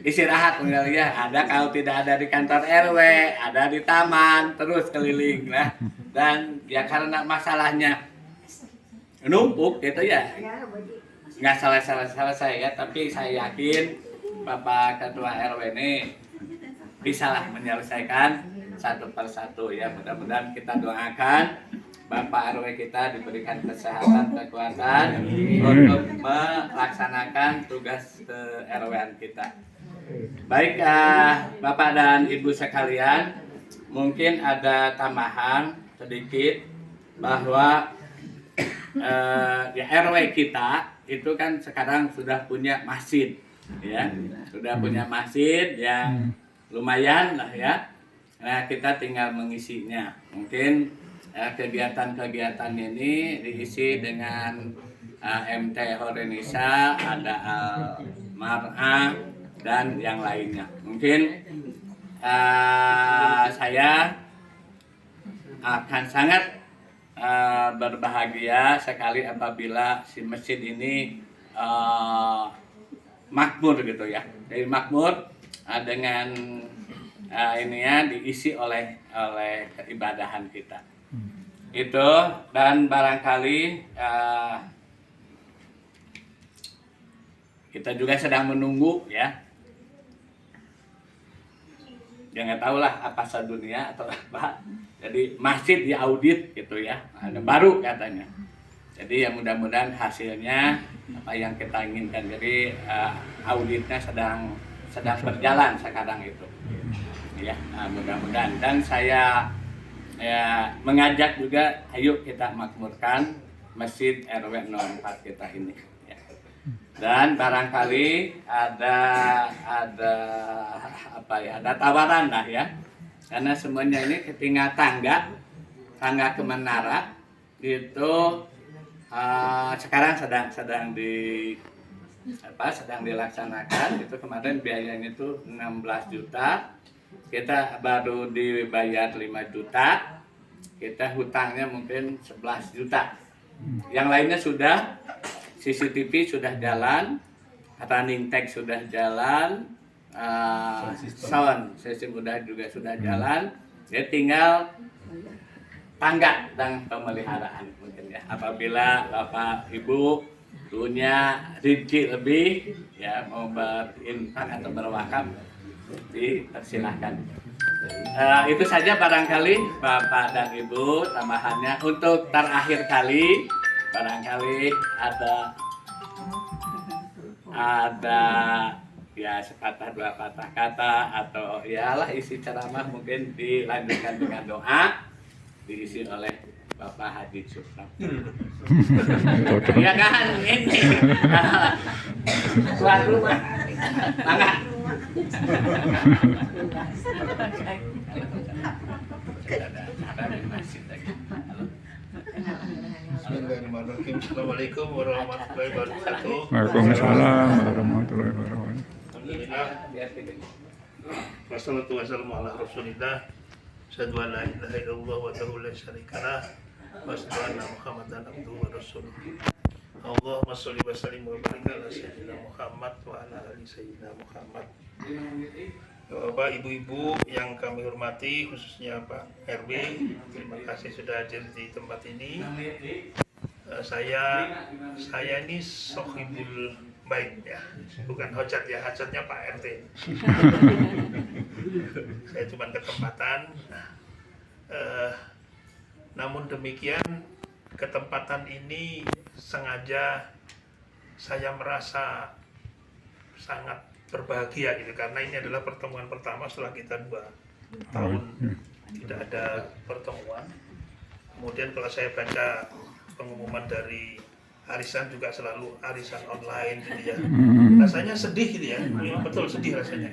istirahat kali ya. Ada kalau tidak ada di kantor RW, ada di taman, terus keliling lah. Dan ya karena masalahnya numpuk gitu ya, nggak selesai ya. Tapi saya yakin Bapak Ketua RW ini bisalah menyelesaikan satu persatu ya. Mudah-mudahan kita doakan Bapak RW kita diberikan kesehatan, kekuatan untuk melaksanakan tugas ke RW-an kita. Baik Bapak dan Ibu sekalian, mungkin ada tambahan sedikit bahwa ya RW kita itu kan sekarang sudah punya masjid ya, sudah punya masjid yang lumayan lah ya. Nah, kita tinggal mengisinya. Mungkin kegiatan-kegiatan ini diisi dengan MT Horenisa, ada Mar'a dan yang lainnya. Mungkin saya akan sangat berbahagia sekali apabila si masjid ini makmur gitu ya. Jadi makmur dengan ini ya diisi oleh keibadahan kita. Itu dan barangkali kita juga sedang menunggu ya. Jangan tahu lah apa sedunia atau apa. Jadi masjid diaudit gitu ya. Ada baru katanya. Jadi ya mudah-mudahan hasilnya apa yang kita inginkan. Jadi auditnya sedang berjalan sekarang itu. Ya, mudah-mudahan dan saya mengajak juga ayo kita makmurkan Masjid RW 04 kita ini ya. Dan barangkali ada apa ya, ada tawaran lah ya, karena semuanya ini ketinggal tangga ke menara itu sekarang sedang dilaksanakan. Itu kemarin biayanya itu 16 juta, kita baru dibayar 5 juta, kita hutangnya mungkin 11 juta. Yang lainnya sudah, CCTV sudah jalan, running tag sudah jalan, sound system juga sudah jalan. Ya tinggal tangga dan pemeliharaan mungkin ya. Apabila Bapak Ibu punya rezeki lebih ya, mau berinfak atau berwakaf, dipersilahkan. Itu saja barangkali Bapak dan Ibu tambahannya. Untuk terakhir kali barangkali ada ya sepatah dua patah kata atau ialah isi ceramah mungkin dilanjutkan dengan doa diisi oleh Bapak Haji Supram. Ya kan ini tuan rumah. Mangga. Bismillahirrahmanirrahim. Assalamualaikum warahmatullahi wabarakatuh. Waalaikumsalam warahmatullahi wabarakatuh. Alhamdulillah. Wassalatu wassalamu ala Rasulillah. Asyhadu an la ilaha illallah wahdahu la syarikalah wa asyhadu anna Muhammadan abduhu wa rasuluh. Allahumma sholli wa sallim wa barik ala sayyidina Muhammad wa ala ali sayyidina Muhammad. Bapak, Ibu-ibu yang kami hormati, khususnya Pak RW, terima kasih sudah hadir di tempat ini. Saya ini sohibul baik ya, bukan hojat ya, hajatnya Pak RT. Saya cuma ketempatan. Namun demikian, ketempatan ini sengaja saya merasa sangat berbahagia gitu, karena ini adalah pertemuan pertama setelah kita 2 tahun tidak ada pertemuan. Kemudian kalau saya baca pengumuman dari arisan juga selalu arisan online gitu ya, rasanya sedih gitu ya, betul sedih rasanya.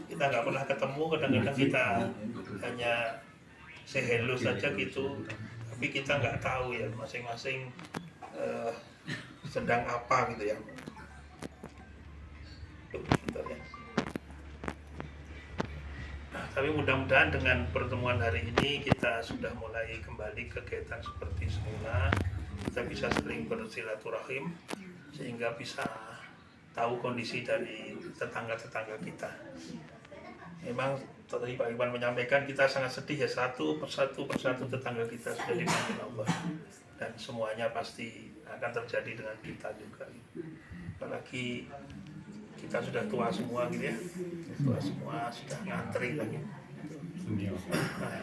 Kita nggak pernah ketemu, kadang-kadang kita hanya say hello saja gitu, tapi kita nggak tahu ya masing-masing sedang apa gitu ya. Nah, tapi mudah-mudahan dengan pertemuan hari ini kita sudah mulai kembali kegiatan seperti semula. Kita bisa sering bersilaturahim sehingga bisa tahu kondisi dari tetangga-tetangga kita. Memang tadi Pak Iwan menyampaikan kita sangat sedih ya, satu persatu tetangga kita sudah dipanggil Allah, dan semuanya pasti akan terjadi dengan kita juga. Apalagi kita sudah tua semua gitu ya, tua semua sudah ngantri lagi. Nah,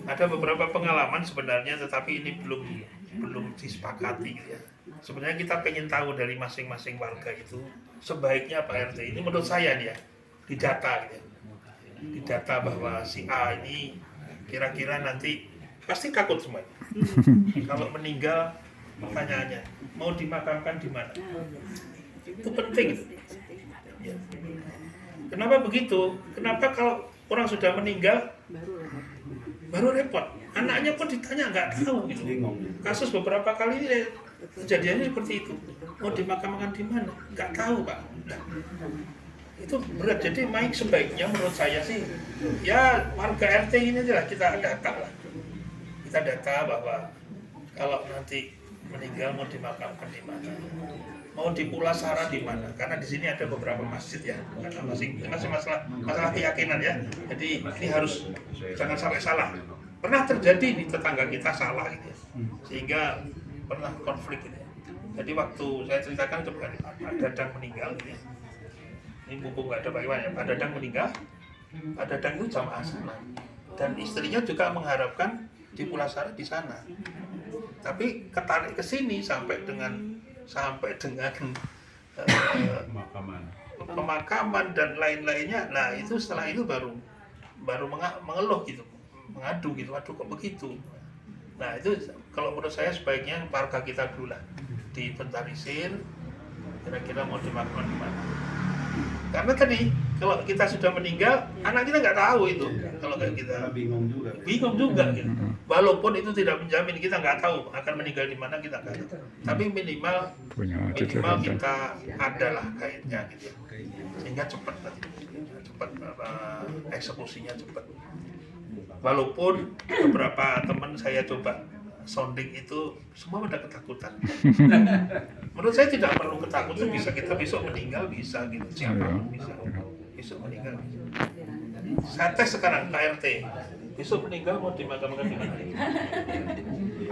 ada beberapa pengalaman sebenarnya, tetapi ini belum disepakati gitu ya. Sebenarnya kita pengen tahu dari masing-masing warga itu sebaiknya Pak RT ini, menurut saya nih ya, didata gitu ya. Didata bahwa si A ini kira-kira nanti pasti takut semuanya. Kalau meninggal, pertanyaannya mau dimakamkan di mana? Itu penting. Ya. Kenapa begitu? Kenapa kalau orang sudah meninggal baru repot? Anaknya pun ditanya nggak tahu gitu. Kasus beberapa kali ini kejadiannya seperti itu. Mau dimakamkan di mana? Nggak tahu Pak. Nah, itu berat. Jadi Mike sebaiknya menurut saya sih, ya warga RT ini adalah kita data lah. Kita data bahwa kalau nanti meninggal mau dimakamkan di mana, mau di Pulasara di mana, karena di sini ada beberapa masjid ya, karena masih masalah keyakinan ya. Jadi ini harus jangan sampai salah. Pernah terjadi di tetangga kita salah gitu ya, sehingga pernah konflik gitu ya. Jadi waktu saya ceritakan itu Pak Dadang meninggal gitu ya. Ini mumpung nggak ada Pak Iwan ya, Pak Dadang meninggal, Pak Dadang itu jamaah sana, dan istrinya juga mengharapkan di Pulasara di sana, tapi ketarik ke sini sampai dengan pemakaman dan lain-lainnya. Nah itu setelah itu baru mengeluh gitu, mengadu gitu, aduh kok begitu. Nah itu kalau menurut saya sebaiknya warga kita dulu lah diventarisir, kira-kira mau dimakamkan di mana. Karena tadi kalau kita sudah meninggal, anak kita nggak tahu itu. Kalau kayak kita bingung juga gitu. Walaupun itu tidak menjamin, kita nggak tahu akan meninggal di mana, kita nggak tahu. Tapi minimal kita adalah kaitnya gitu, sehingga cepat eksekusinya cepat. Walaupun beberapa teman saya coba sounding itu semua pada ketakutan. Menurut saya tidak perlu ketakutan, bisa kita besok meninggal bisa gitu, siapapun bisa besok meninggal. Saya tes sekarang Pak RT, besok meninggal mau dimakamkan di mana?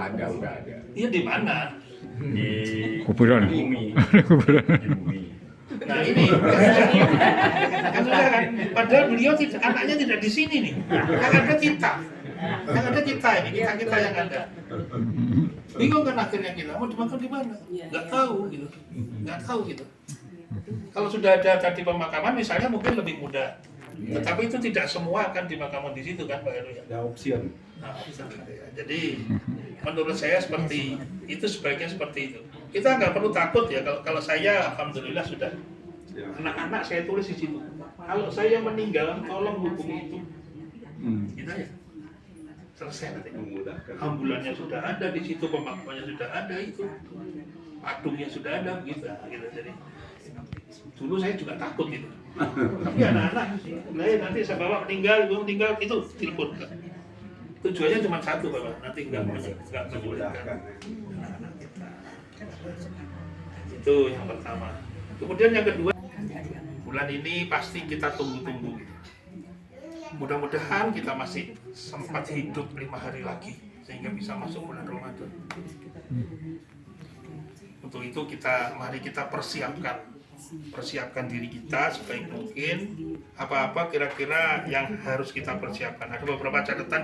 Ada, udah ada. Iya di mana? Di kuburan. Nah ini kan sudah kan, padahal beliau anaknya tidak di sini nih, yang ada kita. Yang ada kita ini, kita yang ada. Bingung kan akhirnya kita, mau dimakan di mana? Nggak tahu gitu. Kalau sudah ada tadi pemakaman misalnya mungkin lebih mudah. Tetapi itu tidak semua akan dimakamkan di situ kan Pak Heru ya? Ada option. Nah, option gitu ya. Jadi menurut saya seperti itu, sebaiknya seperti itu. Kita nggak perlu takut ya, kalau saya alhamdulillah sudah anak-anak saya tulis di situ. Kalau saya meninggal tolong hubungi itu. Kita ya. Selesai nanti. Ambulannya sudah ada di situ, pemakamannya sudah ada itu, padungnya sudah ada, gitu. Jadi dulu saya juga takut gitu. Tapi anak-anak, nanti saya bawa meninggal itu telepon. Tujuannya cuma satu Bapak, nanti nggak membolehkan anak-anak kita. Itu yang pertama. Kemudian yang kedua, bulan ini pasti kita tunggu-tunggu. Mudah-mudahan kita masih sempat hidup 5 hari lagi sehingga bisa masuk bulan Ramadan. Untuk itu mari kita persiapkan diri kita sebaik mungkin. Apa-apa kira-kira yang harus kita persiapkan. Ada beberapa catatan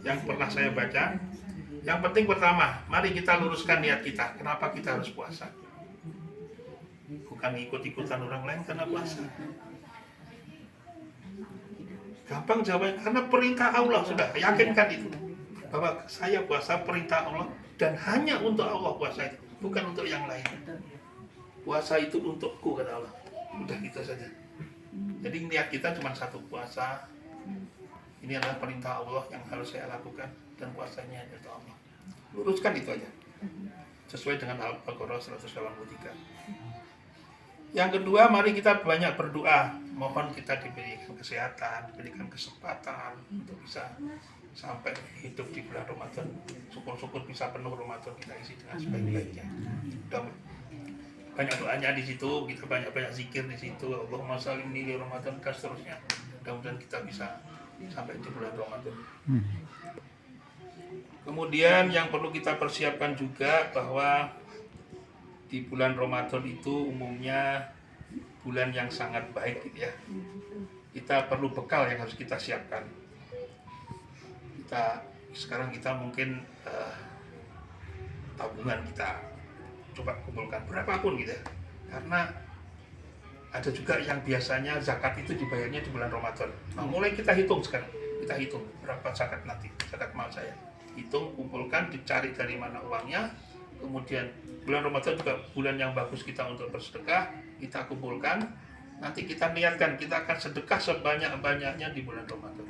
yang pernah saya baca. Yang penting pertama, mari kita luruskan niat kita. Kenapa kita harus puasa? Bukan ikut-ikutan orang lain karena puasa. Gampang jawabnya, karena perintah Allah. Sudah yakinkan itu, bahwa saya puasa perintah Allah dan hanya untuk Allah puasa itu, bukan untuk yang lain. Puasa itu untukku kata Allah. Udah gitu saja. Jadi niat kita cuma satu, puasa ini adalah perintah Allah yang harus saya lakukan, dan puasanya untuk Allah. Luruskan itu aja, sesuai dengan Al-Baqarah 183. Yang kedua, mari kita banyak berdoa. Mohon kita diberikan kesehatan, diberikan kesempatan untuk bisa sampai hidup di bulan Ramadan. Syukur-syukur bisa penuh Ramadan kita isi dengan sebaik-baiknya. banyak doanya di situ, kita banyak-banyak zikir di situ, Allahumma salimni li Ramadan dan seterusnya. Mudah-mudahan kita bisa sampai di bulan Ramadan. Kemudian yang perlu kita persiapkan juga bahwa di bulan Ramadan itu umumnya bulan yang sangat baik gitu ya. Kita perlu bekal yang harus kita siapkan. Sekarang kita mungkin tabungan kita coba kumpulkan berapapun gitu ya. Karena ada juga yang biasanya zakat itu dibayarnya di bulan Ramadan. Nah, mulai kita hitung sekarang. Kita hitung berapa zakat nanti, zakat mal saya. Hitung, kumpulkan, dicari dari mana uangnya. Kemudian bulan Ramadan juga bulan yang bagus kita untuk bersedekah. Kita kumpulkan. Nanti kita niatkan kita akan sedekah sebanyak-banyaknya di bulan Ramadan.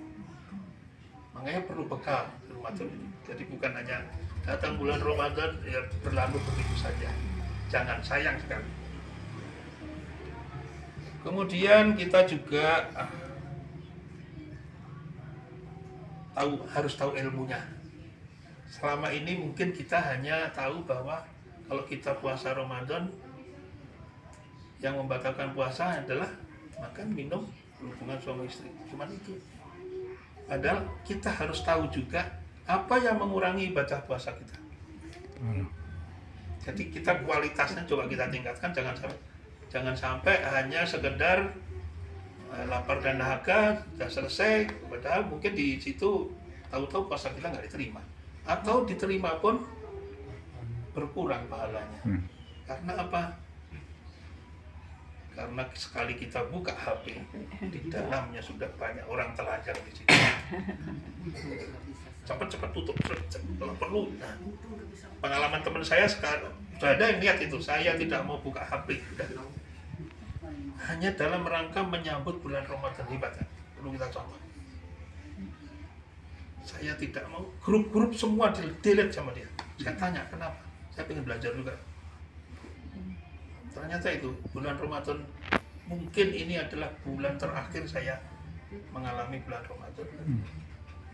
Makanya perlu bekal di Ramadan ini. Jadi bukan hanya datang bulan Ramadan ya berlalu begitu saja. Jangan, sayang sekali. Kemudian kita juga harus tahu ilmunya. Selama ini mungkin kita hanya tahu bahwa kalau kita puasa Ramadan yang membatalkan puasa adalah makan, minum, hubungan suami istri. Cuman itu. Padahal kita harus tahu juga apa yang mengurangi ibadah puasa kita. Jadi kita kualitasnya coba kita tingkatkan, jangan sampai hanya sekedar lapar dan dahaga sudah selesai, padahal mungkin di situ tahu-tahu puasa kita nggak diterima, atau diterima pun berkurang pahalanya. Karena apa? Karena sekali kita buka HP, di dalamnya sudah banyak orang telanjang di situ. Cepat-cepat tutup kalau perlu. Nah, pengalaman teman saya sekarang sudah ada yang lihat itu. Saya tidak mau buka HP, hanya dalam rangka menyambut bulan Ramadan hebat. Perlu kita contoh. Saya tidak mau, grup-grup semua delete sama dia. Saya tanya kenapa? Saya ingin belajar juga. Ternyata itu bulan Ramadan, mungkin ini adalah bulan terakhir saya mengalami bulan Ramadan.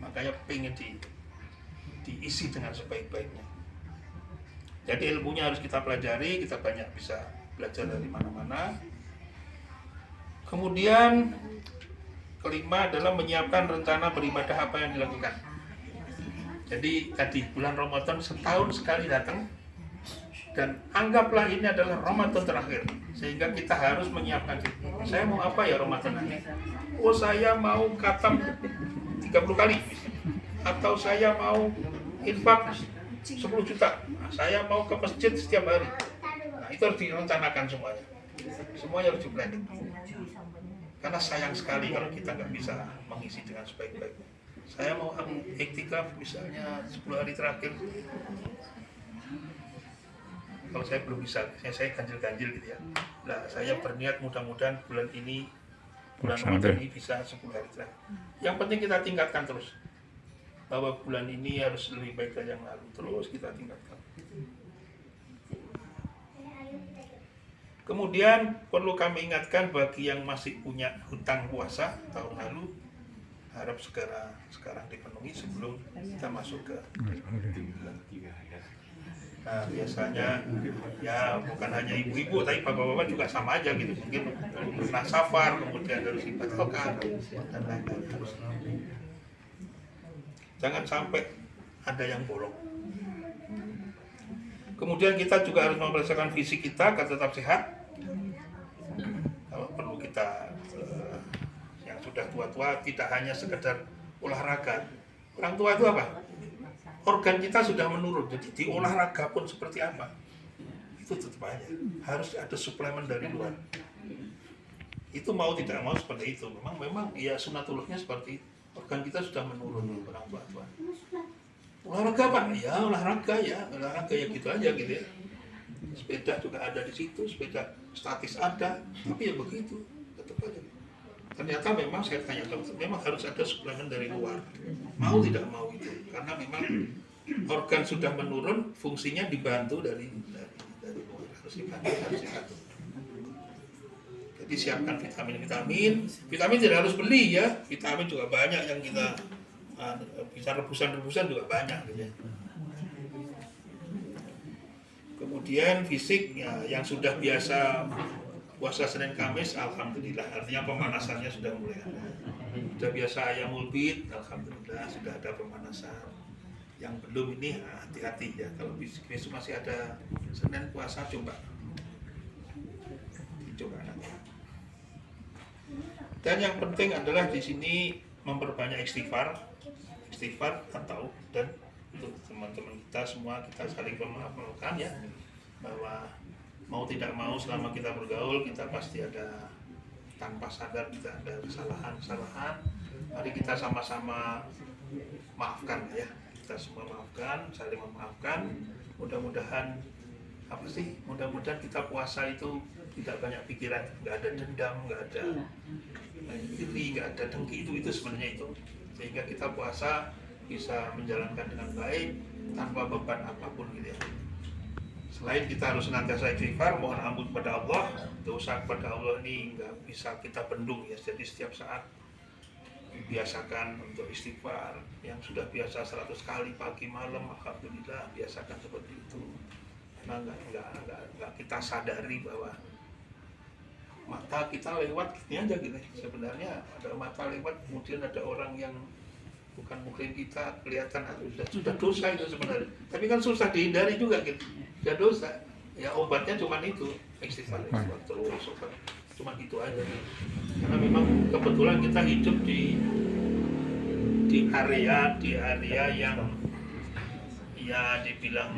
Makanya pengen diisi dengan sebaik-baiknya. Jadi ilmunya harus kita pelajari, kita banyak bisa belajar dari mana-mana. Kemudian kelima adalah menyiapkan rencana beribadah apa yang dilakukan. Jadi tadi bulan Ramadan setahun sekali datang, dan anggaplah ini adalah Ramadan terakhir, sehingga kita harus menyiapkan diri. Saya mau apa ya Ramadan ini? Oh, saya mau khatam 30 kali, atau saya mau infak 10 juta, saya mau ke masjid setiap hari. Nah, itu harus direncanakan semuanya. Semuanya harus di-planning. Karena sayang sekali kalau kita nggak bisa mengisi dengan sebaik-baiknya. Saya mau iktikaf misalnya 10 hari terakhir. Kalau saya belum bisa, saya ganjil-ganjil gitu ya. Nah, saya berniat mudah-mudahan bulan Ramadan ini bisa 10 hari terakhir. Yang penting kita tingkatkan terus. Bahwa bulan ini harus lebih baik dari yang lalu. Terus kita tingkatkan. Kemudian perlu kami ingatkan bagi yang masih punya hutang puasa tahun lalu, harap sekarang dipenuhi sebelum kita masuk ke bulan. Nah, biasanya ya bukan hanya ibu-ibu, tapi bapak-bapak juga sama aja gitu. Mungkin pernah safar, kemudian harus dibatalkan dan lain-lain. Jangan sampai ada yang bolong. Kemudian kita juga harus memeriksakan fisik kita agar tetap sehat. Kalau perlu kita yang sudah tua-tua tidak hanya sekedar olahraga. Orang tua itu apa? Organ kita sudah menurun, jadi di olahraga pun seperti apa? Itu tetap aja. Harus ada suplemen dari luar. Itu mau tidak mau seperti itu. Memang ya sunatullahnya seperti itu. Organ kita sudah menurun orang tua-tua. Olahraga Pak? Ya olahraga ya gitu aja gitu ya. Sepeda juga ada di situ, sepeda statis ada, tapi ya begitu, tetap aja. Ternyata memang saya tanya dokter, memang harus ada suplemen dari luar. Mau tidak mau itu, karena memang organ sudah menurun, fungsinya dibantu dari luar, harus dibantu. Jadi siapkan vitamin tidak harus beli ya, vitamin juga banyak yang kita bisa rebusan juga banyak gitu ya. Kemudian fisik ya, yang sudah biasa puasa Senin Kamis, alhamdulillah, artinya pemanasannya sudah mulai ada. Sudah biasa ayamul bid, alhamdulillah sudah ada pemanasan. Yang belum ini hati-hati ya, kalau besok masih ada Senin puasa coba nanti. Dan yang penting adalah di sini memperbanyak istighfar atau dan untuk teman-teman kita semua kita saling memaafkan ya, bahwa mau tidak mau selama kita bergaul kita pasti ada tanpa sadar kita ada kesalahan. Mari kita sama-sama maafkan ya, kita semua maafkan, saling memaafkan. Mudah-mudahan kita puasa itu tidak banyak pikiran, nggak ada dendam, nggak ada iri, nggak ada dengki, itu sebenarnya itu, sehingga kita puasa bisa menjalankan dengan baik tanpa beban apapun gitu ya. Selain kita harus senantiasa istighfar, mohon ampun kepada Allah, dosa kepada Allah ini nggak bisa kita bendung ya. Jadi setiap saat biasakan untuk istighfar, yang sudah biasa 100 kali pagi malam, alhamdulillah biasakan seperti itu. Karena nggak kita sadari bahwa mata kita lewat ini aja gitu. Sebenarnya ada mata lewat, kemudian ada orang yang bukan mungkin kita kelihatan sudah dosa itu sebenarnya. Tapi kan susah dihindari juga gitu. Sudah dosa. Ya obatnya cuma itu, istighfar terus obat. Cuma itu aja. Karena memang kebetulan kita hidup di area yang ya dibilang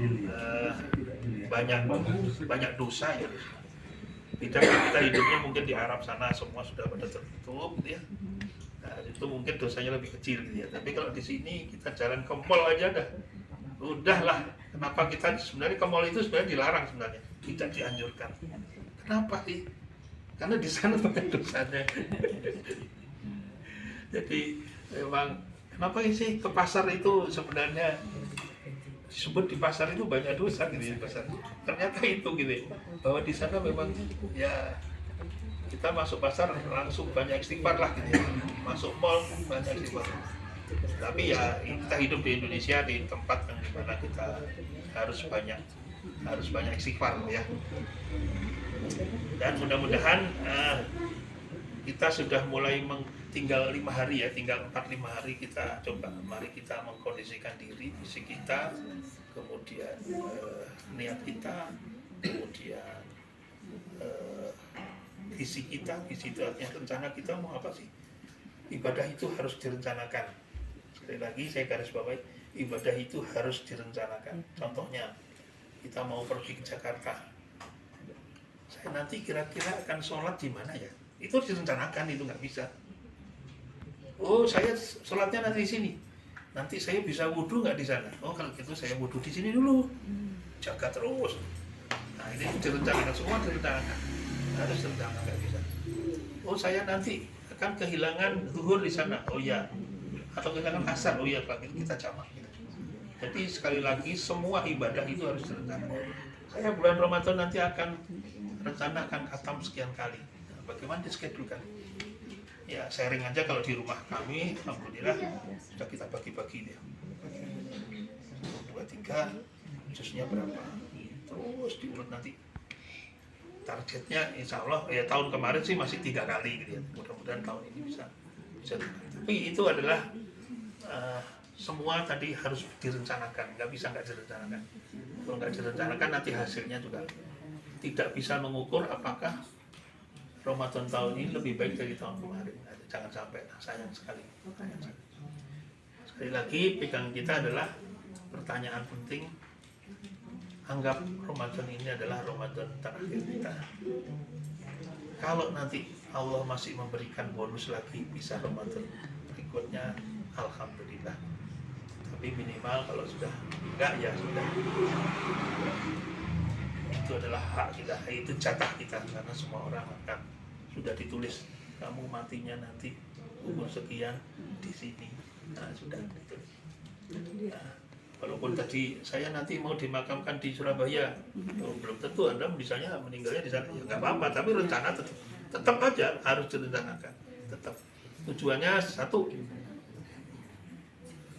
banyak dosa ya. Kita hidupnya mungkin di Arab sana semua sudah pada tertutup gitu ya. Nah, itu mungkin dosanya lebih kecil gitu ya. Tapi kalau di sini kita jalan ke mall aja dah. Udahlah, kenapa kita sebenarnya ke mall itu sebenarnya dilarang sebenarnya, tidak dianjurkan. Kenapa sih? Karena di sana banyak dosanya. Jadi memang kenapa sih ke pasar itu sebenarnya disebut di pasar itu banyak dosa gitu ya, pasar. Ternyata itu gitu ya, bahwa di sana memang ya kita masuk pasar langsung banyak istighfar lah gitu ya. Masuk mall banyak istighfar. Tapi ya kita hidup di Indonesia di tempat yang dimana kita harus banyak istighfar ya. Dan mudah-mudahan kita sudah mulai tinggal 5 hari ya, tinggal 4-5 hari kita coba, mari kita mengkondisikan diri, fisik kita, kemudian niat kita, kemudian visi itu artinya rencana kita mau apa sih? Ibadah itu harus direncanakan. Sekali lagi saya garis bawahi, ibadah itu harus direncanakan. Contohnya kita mau pergi ke Jakarta, saya nanti kira-kira akan sholat di mana ya? Itu direncanakan, itu nggak bisa. Oh, saya sholatnya nanti di sini. Nanti saya bisa wudhu nggak di sana? Oh, kalau gitu saya wudhu di sini dulu. Jaga terus. Nah, ini direncanakan, semua direncanakan. Harus direncanakan, nggak bisa. Oh, saya nanti akan kehilangan zuhur di sana. Oh ya. Atau kehilangan asar. Oh ya, kalau gitu kita jamak. Jadi sekali lagi semua ibadah itu harus direncanakan. Saya bulan Ramadan nanti akan rencanakan khatam sekian kali. Nah, bagaimana dischedule-kan? Ya sharing aja kalau di rumah kami, alhamdulillah sudah kita bagi-bagi dia. 2-3 jusnya berapa? Terus diurut nanti. Targetnya insya Allah ya tahun kemarin sih masih 3 kali gitu ya. Mudah-mudahan tahun ini bisa. Tapi itu adalah semua tadi harus direncanakan, nggak bisa nggak direncanakan. Kalau nggak direncanakan nanti hasilnya juga tidak bisa mengukur apakah Ramadan tahun ini lebih baik dari tahun kemarin. Jangan sampai, sayang sekali. Sekali lagi pegang kita adalah pertanyaan penting. Anggap Ramadan ini adalah Ramadan terakhir kita. Kalau nanti Allah masih memberikan bonus lagi, bisa Ramadan berikutnya, alhamdulillah. Tapi minimal kalau sudah enggak ya sudah. Itu adalah hak kita, itu jatah kita, karena semua orang akan sudah ditulis kamu matinya nanti umur sekian di sini. Nah sudah itu. Nah, walaupun tadi saya nanti mau dimakamkan di Surabaya, belum tentu Anda misalnya meninggalnya di sana, ya nggak apa-apa. Tapi rencana tetap aja harus direncanakan. Tetap tujuannya satu,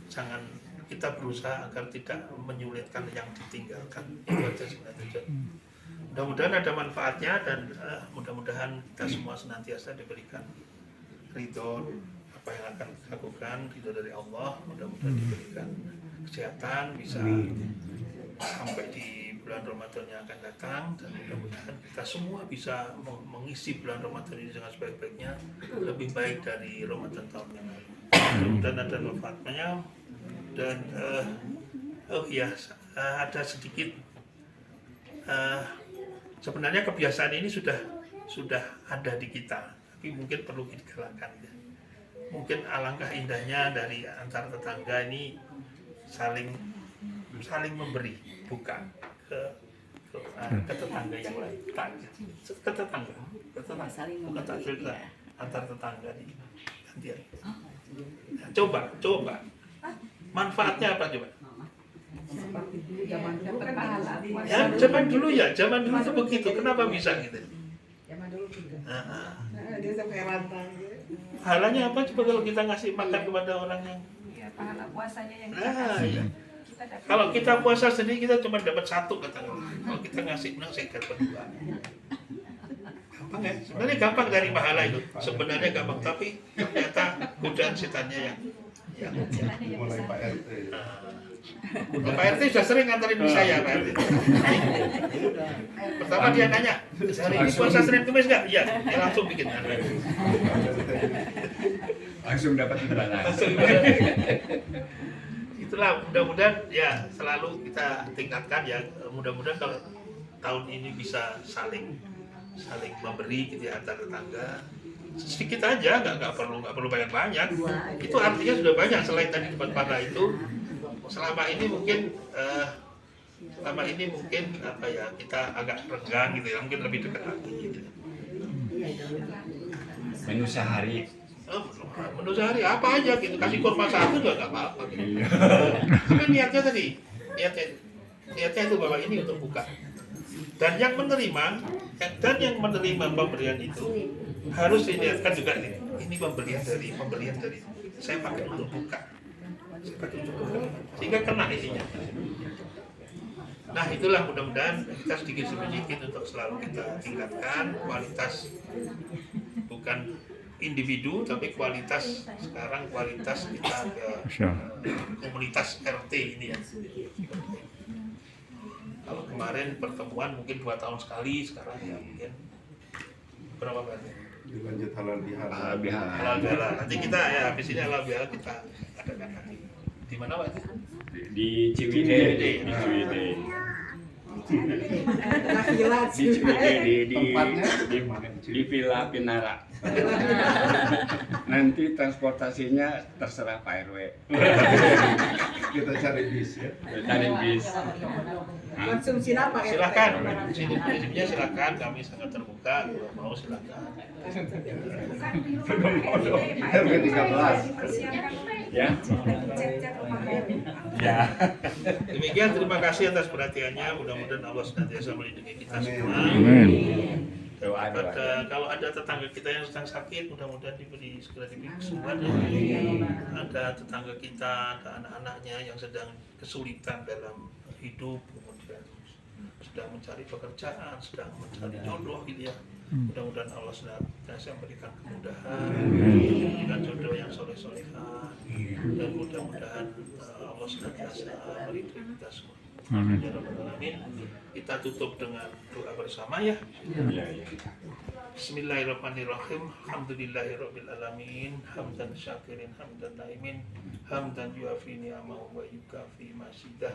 jangan kita berusaha agar tidak menyulitkan yang ditinggalkan. Itu aja sebenarnya. Mudah-mudahan ada manfaatnya dan mudah-mudahan kita semua senantiasa diberikan ridho apa yang akan dilakukan, ridho dari Allah. Mudah-mudahan diberikan kesehatan, bisa sampai di bulan Ramadan yang akan datang, dan mudah-mudahan kita semua bisa mengisi bulan Ramadan ini dengan sebaik-baiknya, lebih baik dari Ramadan tahun yang lalu. Mudah-mudahan ada manfaatnya. Dan ada sedikit sebenarnya kebiasaan ini sudah ada di kita, tapi mungkin perlu digalakkan. Mungkin alangkah indahnya dari antar tetangga ini saling memberi buka ke tetangga yang lain, ke tetangga bukan takjil, antar tetangga di gantian. Coba manfaatnya apa coba? Ya, zaman dulu itu begitu. Kenapa bisa gitu? Dia sampai rantang. Pahalanya apa coba kalau kita ngasih makan kepada orang yang? Ya, pahala puasanya yang Iya. kita dapat. Kalau kita puasa sendiri kita cuma dapat 1 katanya. Kalau kita ngasih saya dapat 2. Gampang ya? Sebenarnya gampang dari pahala itu. Sebenarnya gampang, tapi ternyata godaan setannya yang Mulai Pak RT. Pak RT sudah sering nganterin saya, Pak RT. Pertama dia nanya, hari ini puasa Senin Kamis nggak? Iya, dia langsung bikin. Langsung dapat imbalan. Itulah, mudah-mudahan ya selalu kita tingkatkan ya. Mudah-mudahan kalau tahun ini bisa saling memberi gitu ya, antar tetangga. Sedikit aja, nggak perlu banyak. Itu artinya sudah banyak. Selain tadi tempat pada itu, selama ini mungkin apa ya, kita agak renggang gitu ya, mungkin lebih dekat lagi gitu. Menu sehari. Menu sehari apa aja gitu, kasih kurma 1 juga nggak apa-apa gitu. Tapi niatnya itu bahwa ini untuk buka. Dan yang menerima pemberian itu harus dilihatkan juga ini pemberian dari saya pakai untuk buka, sehingga kena isinya. Nah itulah, mudah-mudahan kita sedikit untuk selalu kita tingkatkan kualitas, bukan individu tapi kualitas. Sekarang kualitas kita ke komunitas RT ini ya. Kalau kemarin pertemuan mungkin 2 tahun sekali, sekarang ya mungkin berapa banyak? Dilanjut halal bihalal. Halal bihalal. Halal bihalal. Nanti kita ya habis ini halal bihalal kita adakan lagi. Di mana Pak? Di Ciwidey. Di Ciwidey. Di Ciwidey di Villa Pinara. Nanti transportasinya terserah Pak RW. Kita cari bis ya. Cari bis. Konsumsi apa ya? Silakan. Sini prinsipnya silakan, kami sangat terbuka. Kalau mau silakan. RW 13. Ya. Ya. Demikian, terima kasih atas perhatiannya. Mudah-mudahan Allah senantiasa melindungi kita semua. Doa. Kalau ada tetangga kita yang sedang sakit, mudah-mudahan segera diberi kesembuhan. Ada tetangga kita, ada anak-anaknya yang sedang kesulitan dalam hidup, kemudian sedang mencari pekerjaan, sedang mencari jodoh gitu ya. Mudah-mudahan Allah senantiasa memberikan kemudahan, memberikan jodoh yang soleh-solehah, dan mudah-mudahan Allah senantiasa melindungi kita semua. Amin. Kita tutup dengan doa bersama ya. Bismillahirrahmanirrahim. Alhamdulillahirabbil alamin. Hamdan syakirin, hamdan naimin, hamdan yuafi ni'amahu wa yukafi masidah.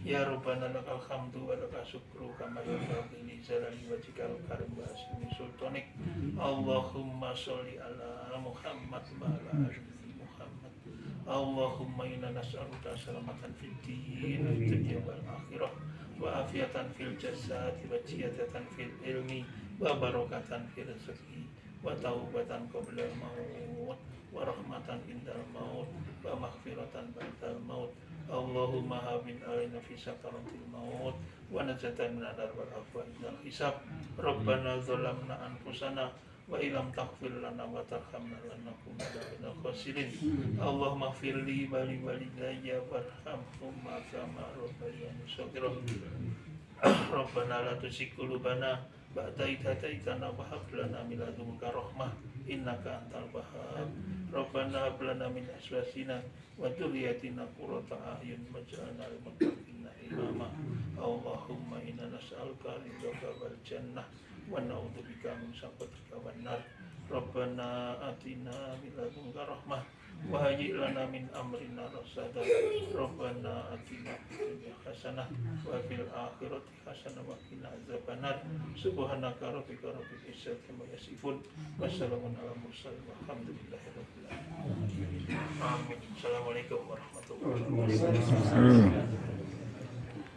Ya Rabbana lakal hamdu wa lakal syukru kama yanbaghi li jalali wajhikal karim wa asmi sultanik. Allahumma sholli ala Muhammad wa ala ali Muhammad. Allahumma inna nas'aluka salamatan fid din wal dunya wal akhirah wa afiatan fil jasad wa ziyadatan fil ilmi wa barakatan fil rizqi wa taubatan qabla al maut wa rahmatan indal maut wa maghfiratan ba'dal maut. Allahumma hawin alaina fi sakaratil maut wa najatan min adab wal afwa indal hisab. Rabbana zalamna anfusana wa illam taghfir lana wa tarhamna lanakunanna minal khasirin. Allahumma ighfirli wa li walidayya warhamhuma kama rabbayani shaghira. Rabbana la tuzigh qulubana ba'da idh hadaitana wa hab lana min ladunka rahmah innaka antal wahhab. Rabbana hab lana min azwajina wa dhurriyyatina qurrata a'yun waj'alna lil muttaqina imama. Allahumma inna nas'aluka ridhaka wal jannah wa na'udzubika min sakhatika wan nar. Rabbana atina min ladunka rahmah wa hayyi' lana min amrina rasada. Rabbana atina fid dunya hasanah wa fil akhirati hasanah wa qina adzabannar. Subhanaka rabbika rabbil izzati amma yasifun. Wassalamun ala mursalin walhamdulillahi rabbil alamin. Amin. Assalamualaikum warahmatullahi wabarakatuh.